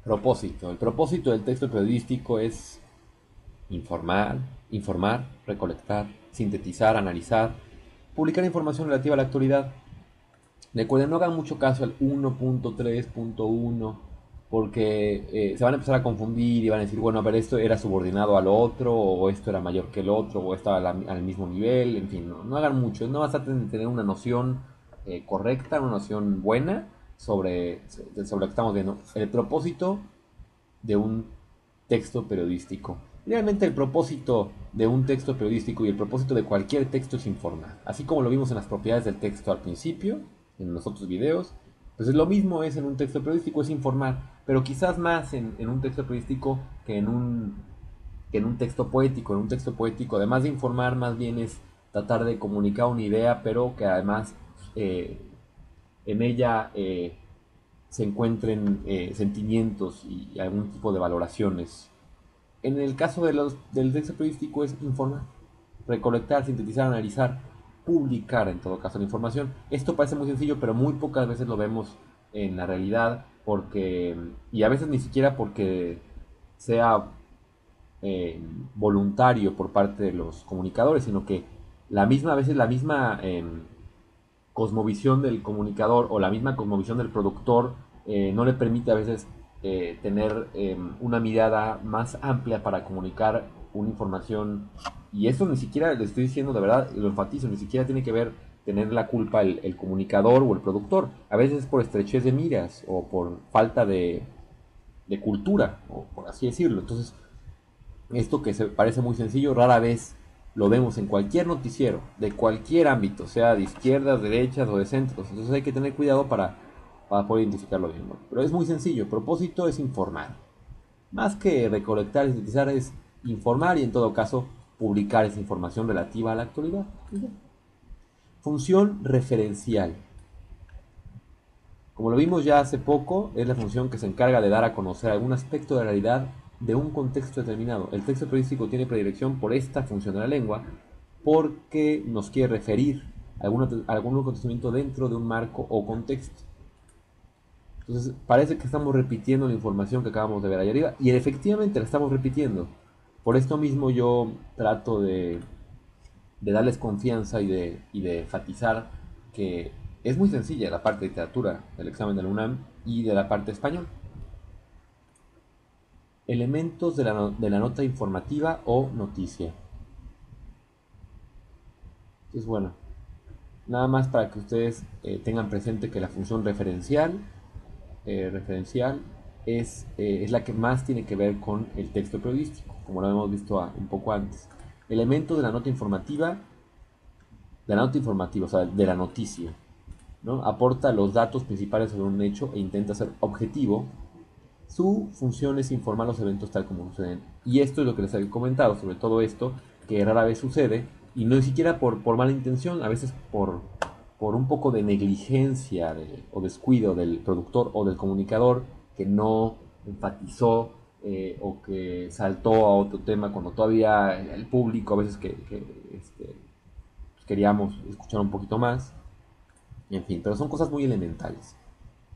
Propósito. El propósito del texto periodístico es informar, recolectar, sintetizar, analizar, publicar información relativa a la actualidad. Recuerden, no hagan mucho caso al 1.3.1 porque se van a empezar a confundir y van a decir, bueno, a ver, esto era subordinado al otro, o esto era mayor que el otro, o estaba al mismo nivel, en fin, no hagan mucho, no vas a tener una noción correcta, una noción buena sobre lo que estamos viendo. El propósito de un texto periodístico. Realmente el propósito de un texto periodístico y el propósito de cualquier texto es informar. Así como lo vimos en las propiedades del texto al principio, en los otros videos, pues lo mismo es en un texto periodístico, es informar, pero quizás más en un texto periodístico que en un texto poético. En un texto poético, además de informar, más bien es tratar de comunicar una idea, pero que además eh, en ella se encuentren sentimientos y algún tipo de valoraciones. En el caso del texto periodístico es informar, recolectar, sintetizar, analizar, publicar en todo caso la información. Esto parece muy sencillo, pero muy pocas veces lo vemos en la realidad porque, y a veces ni siquiera porque sea eh, voluntario por parte de los comunicadores, sino que a veces la misma cosmovisión del comunicador o la misma cosmovisión del productor no le permite a veces tener una mirada más amplia para comunicar una información. Y esto ni siquiera, le estoy diciendo de verdad, lo enfatizo, ni siquiera tiene que ver tener la culpa el comunicador o el productor. A veces es por estrechez de miras o por falta de cultura, o por así decirlo. Entonces, esto que se parece muy sencillo, rara vez lo vemos en cualquier noticiero, de cualquier ámbito, sea de izquierdas, derechas o de centros. Entonces hay que tener cuidado para poder identificarlo bien, ¿no? Pero es muy sencillo, el propósito es informar. Más que recolectar y sintetizar es informar y en todo caso publicar esa información relativa a la actualidad. Función referencial. Como lo vimos ya hace poco, es la función que se encarga de dar a conocer algún aspecto de la realidad de un contexto determinado. El texto periodístico tiene predilección por esta función de la lengua porque nos quiere referir a algún acontecimiento dentro de un marco o contexto. Entonces parece que estamos repitiendo la información que acabamos de ver ahí arriba y efectivamente la estamos repitiendo. Por esto mismo yo trato de darles confianza y de enfatizar que es muy sencilla la parte de literatura del examen de la UNAM y de la parte español. Elementos de la nota informativa o noticia. Entonces, bueno, nada más para que ustedes tengan presente que la función referencial es la que más tiene que ver con el texto periodístico, como lo hemos visto un poco antes. Elementos de la nota informativa, o sea, de la noticia, ¿no? Aporta los datos principales sobre un hecho e intenta ser objetivo. Su función es informar los eventos tal como suceden. Y esto es lo que les he comentado, sobre todo esto, que rara vez sucede, y no ni siquiera por mala intención, a veces por un poco de negligencia o descuido del productor o del comunicador que no enfatizó o que saltó a otro tema cuando todavía el público a veces queríamos escuchar un poquito más. En fin, pero son cosas muy elementales.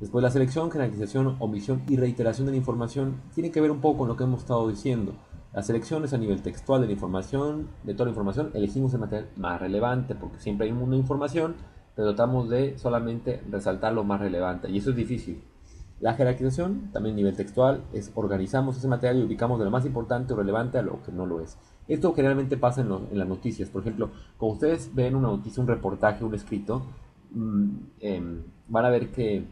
Después, la selección, generalización, omisión y reiteración de la información tiene que ver un poco con lo que hemos estado diciendo. La selección es a nivel textual de la información, de toda la información, elegimos el material más relevante porque siempre hay una información, pero tratamos de solamente resaltar lo más relevante y eso es difícil. La jerarquización, también a nivel textual, es organizamos ese material y ubicamos de lo más importante o relevante a lo que no lo es. Esto generalmente pasa en las noticias. Por ejemplo, cuando ustedes ven una noticia, un reportaje, un escrito, mmm, van a ver que,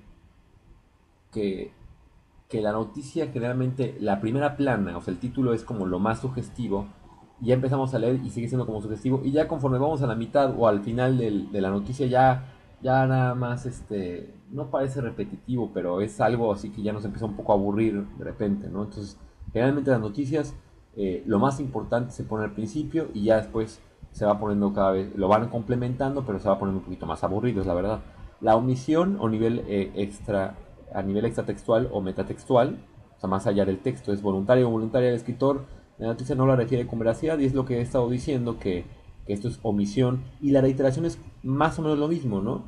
que la noticia generalmente, la primera plana, o sea, el título es como lo más sugestivo, y ya empezamos a leer y sigue siendo como sugestivo, y ya conforme vamos a la mitad o al final de la noticia ya nada más, no parece repetitivo, pero es algo así que ya nos empieza un poco a aburrir de repente, ¿no? Entonces, generalmente las noticias, lo más importante se pone al principio y ya después se va poniendo cada vez, lo van complementando, pero se va poniendo un poquito más aburrido, es la verdad. La omisión o nivel extra a nivel extratextual o metatextual, o sea, más allá del texto, es voluntario o voluntaria del escritor, la noticia no la refiere con veracidad y es lo que he estado diciendo, que esto es omisión y la reiteración es más o menos lo mismo, ¿no?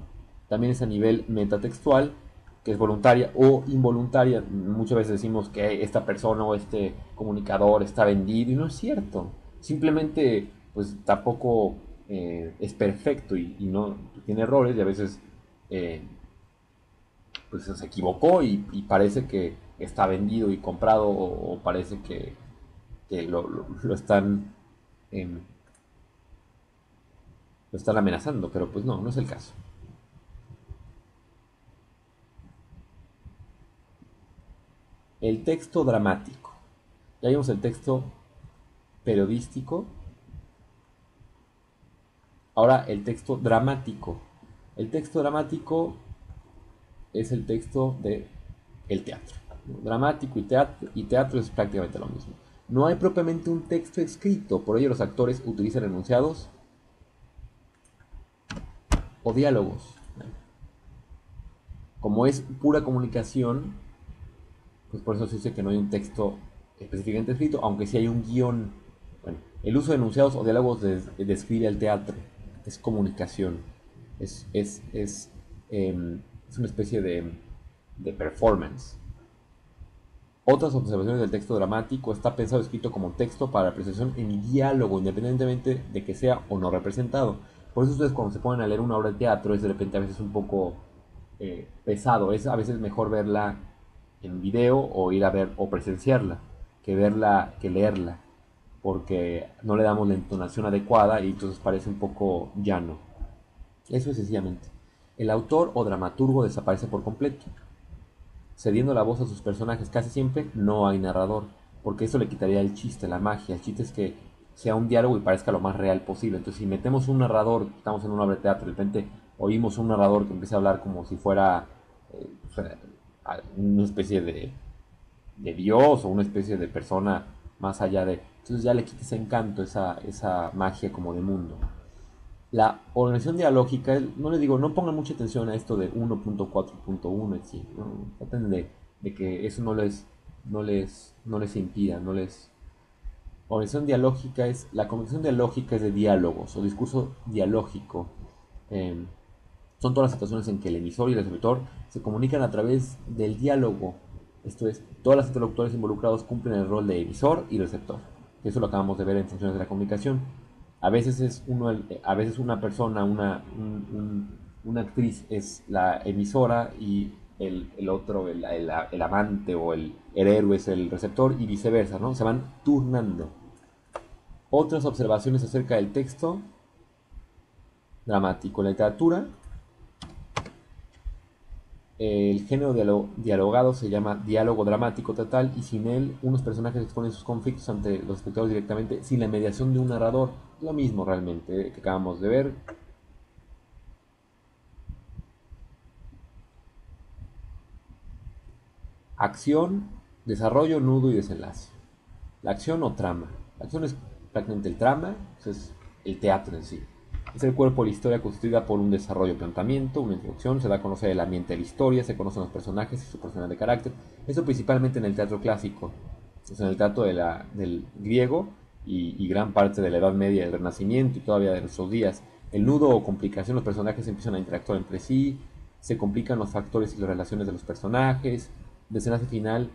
También es a nivel metatextual que es voluntaria o involuntaria. Muchas veces decimos que esta persona o este comunicador está vendido y no es cierto. Simplemente, pues tampoco es perfecto y no tiene errores y a veces pues se equivocó y parece que está vendido y comprado o parece que lo están em, lo están amenazando, pero pues no, no es el caso. El texto dramático. Ya vimos el texto periodístico. Ahora el texto dramático. El texto dramático es el texto de el teatro. Dramático y teatro es prácticamente lo mismo. No hay propiamente un texto escrito, por ello los actores utilizan enunciados o diálogos. Como es pura comunicación, pues por eso se dice que no hay un texto específicamente escrito, aunque sí hay un guión. Bueno, el uso de enunciados o diálogos describe el teatro, es comunicación, es una especie de performance. Otras observaciones del texto dramático: está pensado escrito como texto para apreciación en diálogo, independientemente de que sea o no representado. Por eso ustedes cuando se ponen a leer una obra de teatro es de repente a veces un poco pesado, es a veces mejor verla en video o ir a ver o presenciarla que verla que leerla, porque no le damos la entonación adecuada y entonces parece un poco llano. Eso es sencillamente. El autor o dramaturgo desaparece por completo, cediendo la voz a sus personajes. Casi siempre no hay narrador, porque eso le quitaría el chiste, la magia. El chiste es que sea un diálogo y parezca lo más real posible. Entonces, si metemos un narrador, estamos en una obra de teatro, de repente oímos un narrador que empieza a hablar como si fuera una especie de dios o una especie de persona más allá de... Entonces ya le quita ese encanto, esa magia como de mundo. La organización dialógica, no les digo, no pongan mucha atención a esto de 1.4.1, sí, ¿no? Traten de que eso no les impida, no les... Organización dialógica es, la comunicación dialógica es de diálogos o discurso dialógico. Eh, Son todas las situaciones en que el emisor y el receptor se comunican a través del diálogo. Esto es, todos los interlocutores involucrados cumplen el rol de emisor y receptor. Eso lo acabamos de ver en funciones de la comunicación. A veces a veces una persona, una actriz es la emisora y el otro, el amante o el héroe es el receptor y viceversa, ¿no? Se van turnando. Otras observaciones acerca del texto dramático. En la literatura, el género dialogado se llama diálogo dramático total y sin él unos personajes exponen sus conflictos ante los espectadores directamente sin la mediación de un narrador. Lo mismo realmente que acabamos de ver. Acción, desarrollo, nudo y desenlace. La acción o trama. La acción es prácticamente el trama, es el teatro en sí. Es el cuerpo de la historia constituida por un desarrollo, planteamiento, una introducción, se da a conocer el ambiente de la historia, se conocen los personajes y su personalidad de carácter. Eso principalmente en el teatro clásico, en el teatro del griego y gran parte de la Edad Media, del Renacimiento y todavía de nuestros días. El nudo o complicación, los personajes empiezan a interactuar entre sí, se complican los factores y las relaciones de los personajes. Desenlace final,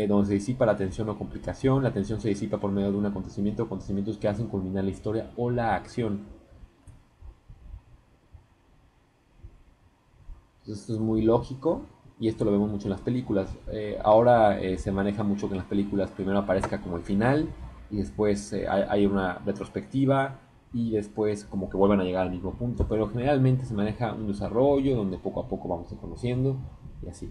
donde se disipa la tensión o complicación. La tensión se disipa por medio de un acontecimiento o acontecimientos que hacen culminar la historia o la acción. Entonces, esto es muy lógico y esto lo vemos mucho en las películas. Ahora se maneja mucho que en las películas primero aparezca como el final y después hay una retrospectiva y después como que vuelvan a llegar al mismo punto. Pero generalmente se maneja un desarrollo donde poco a poco vamos conociendo y así.